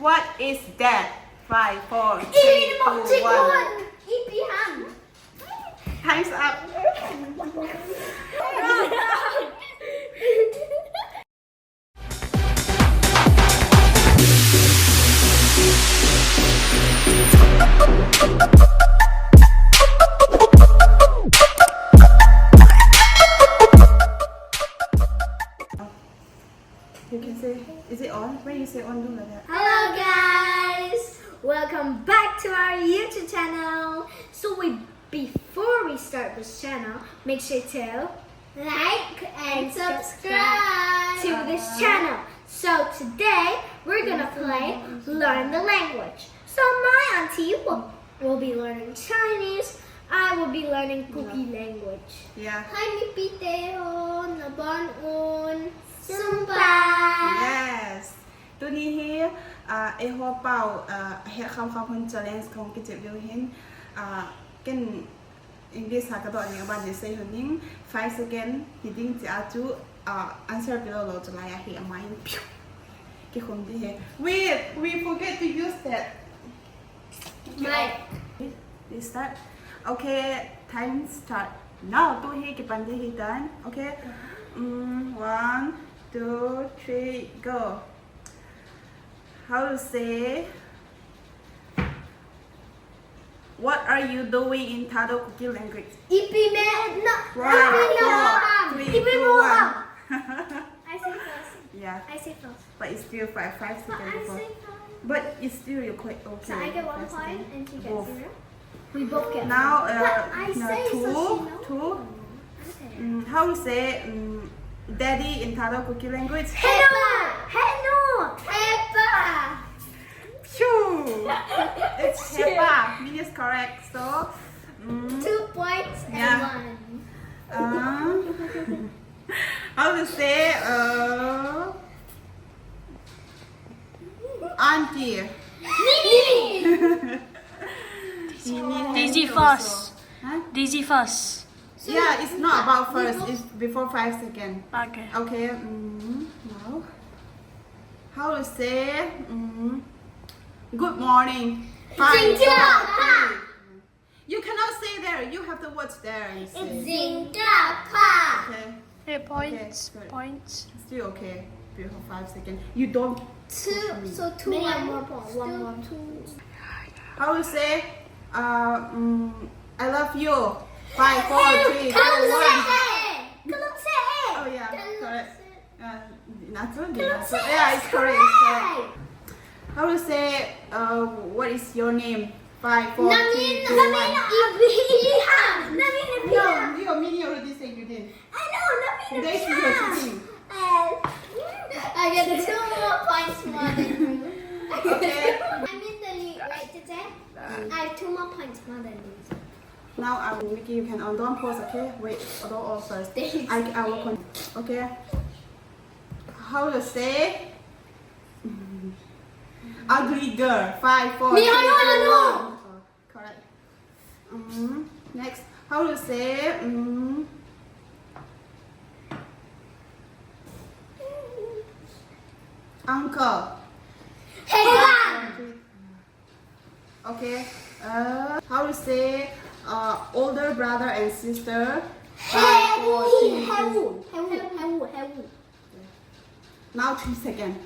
What is that? 5, 4, 3, 2, 1. Time's up. You can say, is it on? When you say on, do like that. Hello guys! Welcome back to our YouTube channel. So before we start this channel, make sure to like and subscribe to this channel. So today we're gonna play Learn the Language. So my auntie will be learning Chinese. I will be learning KUKI language. Yeah. Hi mi piteo na bon un sumpa. Yes. ตัวนี้ที่หัวเป่าเฮ็ดคำพัน challenge ของกิจวิวเห็นกันอังกฤษหากระโดดอย่างบ้านจะ say her name 5 seconds ที่ดิ้งจะอาจุanswer below เราจะไล่ให้เอามาให้พิ้วกี่คนที่เห็น wait we forget to use that we start okay time start now ตัวที่กี่ปันที่ดัน okay 1 2 3 go how to say what are you doing in Thadou KUKI language? Ipime no. 5, 4, 3, 2, 1. I say first. Yeah, I say first. but it's still 5 But seconds I before. say first. But it's still you're quite okay. So I get 1 5 point seconds. and she gets Both. 0. We both get. Now, But I no, say so she knows. 2. Okay. How to say daddy in Thadou KUKI language? Hello. Hello. Peppa. Phew! It's Peppa. Mean is correct. So, 2 points and Yeah. 1. How to say auntie? Daisy first. Huh? Daisy first. Yeah, it's not about first. It's before 5 seconds. Okay. Okay. Now, how to say good morning? 5, 4, 3. You cannot say there. You have the words there. You say. Okay. Hey, points. Okay, good. Points. Still okay. Before 5 seconds. You don't. 2. So 2 1 more point. 1 more. 2. How to say I love you? 5, 4, 3, 2, 1. Oh yeah, correct. Yeah, it's correct. It's correct. How to say what is your name? 5, 4, 3, 2, 1. No, you Mini already said you did. Today you're cheating. I get 2 more points more than you. Okay. I'm in the lead, right, Tete? I have 2 more points more than you. Now Vicky, you can don't pause, okay? Wait, don't all first. I will continue. Okay. How to say ugly girl? 5, 4, 3, 2, 1. Correct. Next, how to say uncle? Okay. How to say older brother and sister? 5, 4, 3, 2. Now 3 seconds.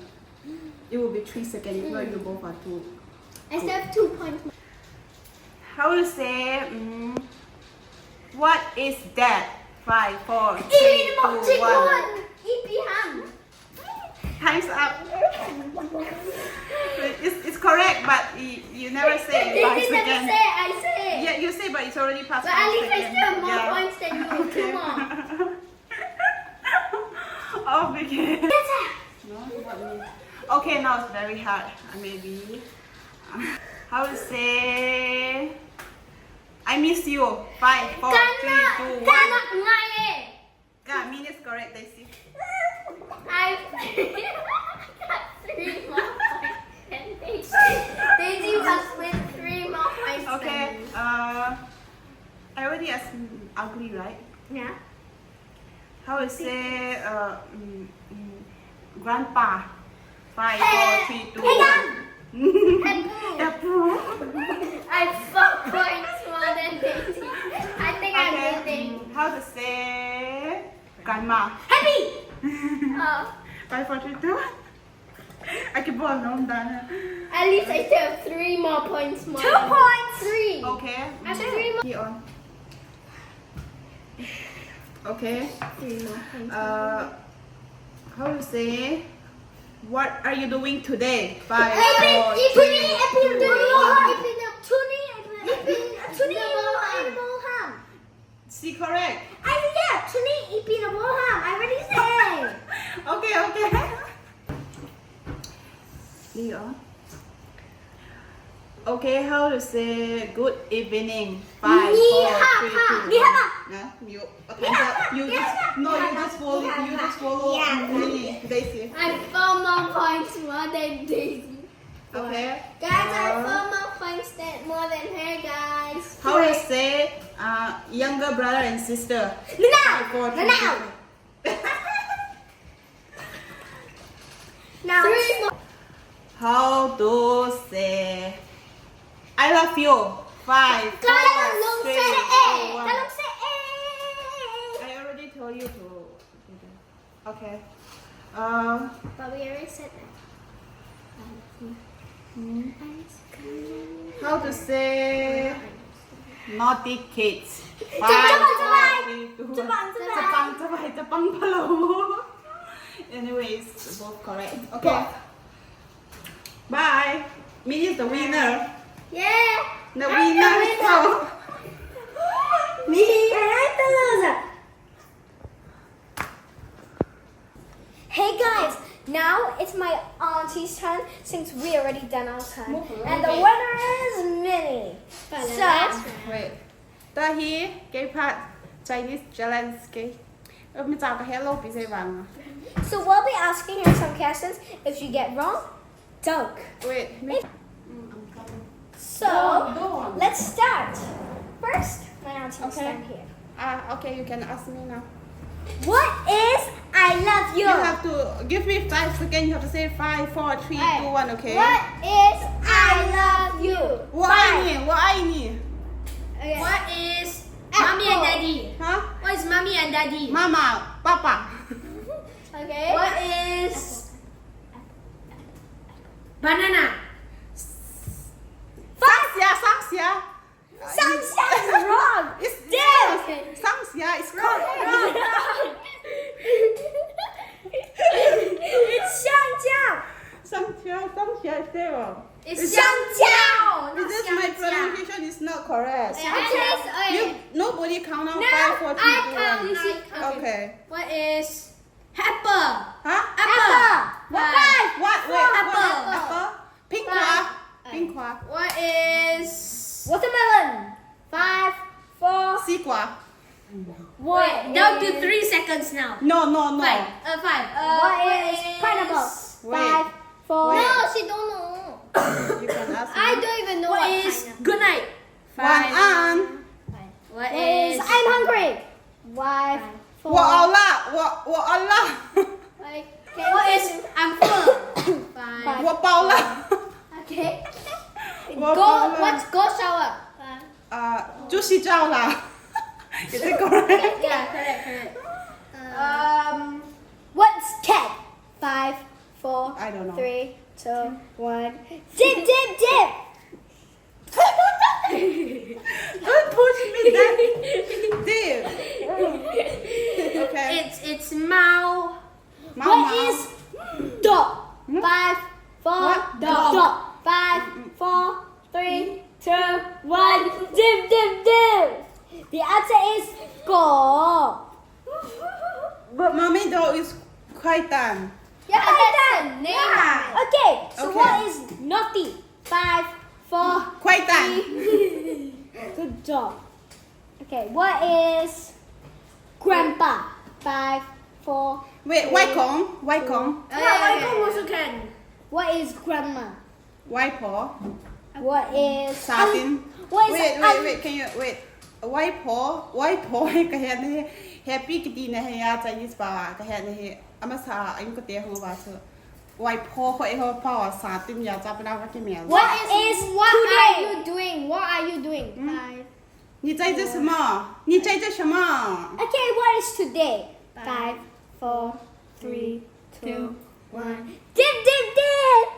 It will be 3 seconds if not you both are 2. I still have 2 points. How to say what is that? 5, 4, 3, 2, 1. Time's up. It's correct, but you never say it 5 seconds. I say. Yeah, you say, but it's already past But 5 at least I seconds. still have more Yeah. points than you. 2 more. Oh, Vicky. No, not me. Okay, now it's very hard. Maybe. How to say I miss you? 5, 4, 3, 2, 1. Yeah, mean is correct, Daisy. I got 3 more points than Daisy. Daisy was with 3 more points. Okay. Than me. I already asked ugly, right? Yeah. How to say grandpa? 5, 4, 3, 2, 1. Apple. I 4 points more than Daisy. I think I'm winning. How to say grandma? Happy! Oh. 5, 4, 3, 2, 1. I can put on done. At least I still have 3 more points more. 2 points. 3. Okay. I have 3 more. Key on. Okay. 3 more points. How to say? What are you doing today? 5, 4, 3, 2, 1. See correct. Okay. Leon. Okay, how to say good evening? 5, 4, 3, 2, 1. Nah, you just follow Lily, Daisy. I have 4 more points more than Daisy. Okay. Guys, I have 4 more points more than her, guys. How to say younger brother and sister? Now. 5, 4, 3, 2, 1. Now 3 more. How to say I love you? 5, 4, 3, 2, 1. I already told you to do that. Okay. But we already said that. How to say naughty kids? 5, 4, 3, 2, 1. Jepang palo. Anyways, both correct. Okay. Bye. Me is the winner. Yeah. The winner. So, Me and the loser. Hey guys, now it's my auntie's turn since we already done our turn. And the winner is Minnie. So, wait. Tahi, cái part Chinese challenge cái. Mình chào cả hello bị dây vàng. so we'll be asking her some questions. If you get wrong, dunk. Wait. So, let's start. First, my auntie will Okay. stand here. Okay, you can ask me now. What is I love you? You have to give me 5 seconds. You have to say 5, 4, 3, 2, 1. Okay. What is I love you? 我爱你，我爱你。 Okay. What is Apple. mommy and daddy? 哈， What is mommy and daddy? 妈妈，爸爸。 Okay. What is banana? 上下，上下。 Sunshine is wrong. It's Damn. song. 上下 is correct. It's 香蕉.上下is zero. It's It's 香蕉. This is my pronunciation is not correct. Okay. Nobody count out No, 5, 4, 3, 2, 1. I count. Okay. What is apple? Huh? Apple. What? What? Wait. Apple. What? Apple. Pink hoa. Pink hoa. What is Watermelon. 5, 4, 西瓜. 1. down to 3 seconds now? No. 5. What is pineapple? Wait. 5, 4. Wait. No, she don't know. You can ask me. I don't even know What is good night? 晚安. What is is I'm hungry. 5, 4. 我饿了，我饿了， What is I'm full? 5. 我饱了。 Okay. 我饱了。 Let's go shower. 就洗澡了。Is it correct? Yeah, correct. What's cat? 5, 4, I don't know. 3, 2, 1. Dip, dip, dip. Don't push me that deep. Okay. It's Mao. What is dog? 5, 4, What? dog. 5, 4, 3, 2, 1. Dip, dip, dip. The answer is go. But mommy dog is quite done. Yeah, done. Yeah. Okay, so Okay. what is naughty? 5, 4, Quite done. Good job. Okay, what is grandpa? 5, 4. Wait, white corn. White corn. Also can. What is grandma? White paw. What is Sardine. what is Wait. Can you wait? White paw. White paw. Cái hệ này happy cái gì này hay Chinese bà cái hệ này. Ama sa ayun ko tiya hong baso. 外婆或以后把我撒丁呀，找不到我给面。 What is What are today? you doing? What are you doing? 你在这什么？你在这什么？ Okay, what is today? 5, 4, 3, 2, 1. Dip, dip, dip!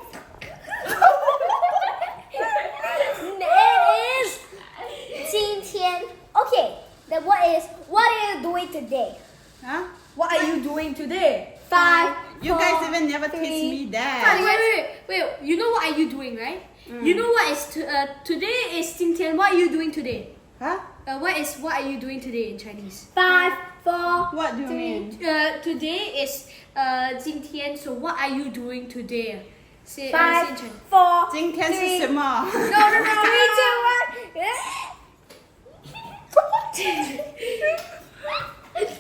It is 今天. Okay, then what are you doing today? Huh? What are you doing today? 5, You 4, guys even never teach 3. me that. Wait. You know what are you doing, right? You know what is today is 今天. What are you doing today? Huh? What are you doing today in Chinese? 5, 4, What do you 3. mean? Today is 今天. So what are you doing today? Say, say 5, in Chinese. 4, 今天是什么？ No, 3, 2, 1.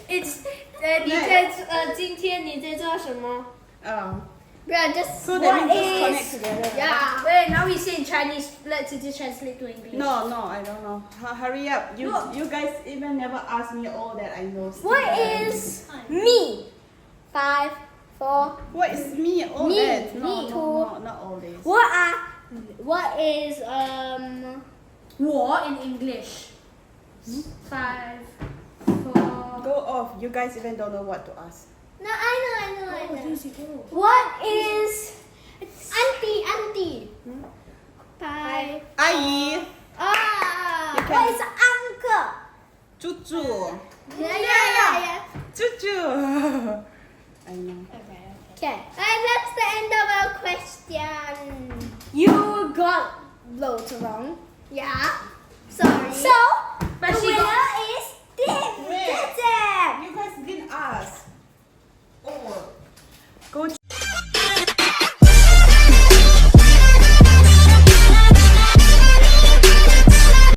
It's 今天你在做什么? Bro, just So what that means just connect is together. Yeah. Wait, now we say in Chinese. Let's just translate to English. No, I don't know. Hurry up. You guys even never ask me all that I know. what is me? 5, 4. What is me? All Me, that? No, me. no, not all this. What is 我 in English. 5, 4. Go off. You guys even don't know what to ask. No, I know. What is auntie? 5. 阿姨， Ah, You can- what is uncle? 猪猪， Yeah. 猪猪。I know. Okay, and that's the end of our question. You got loads wrong. Yeah. Sorry. So, But the she got winner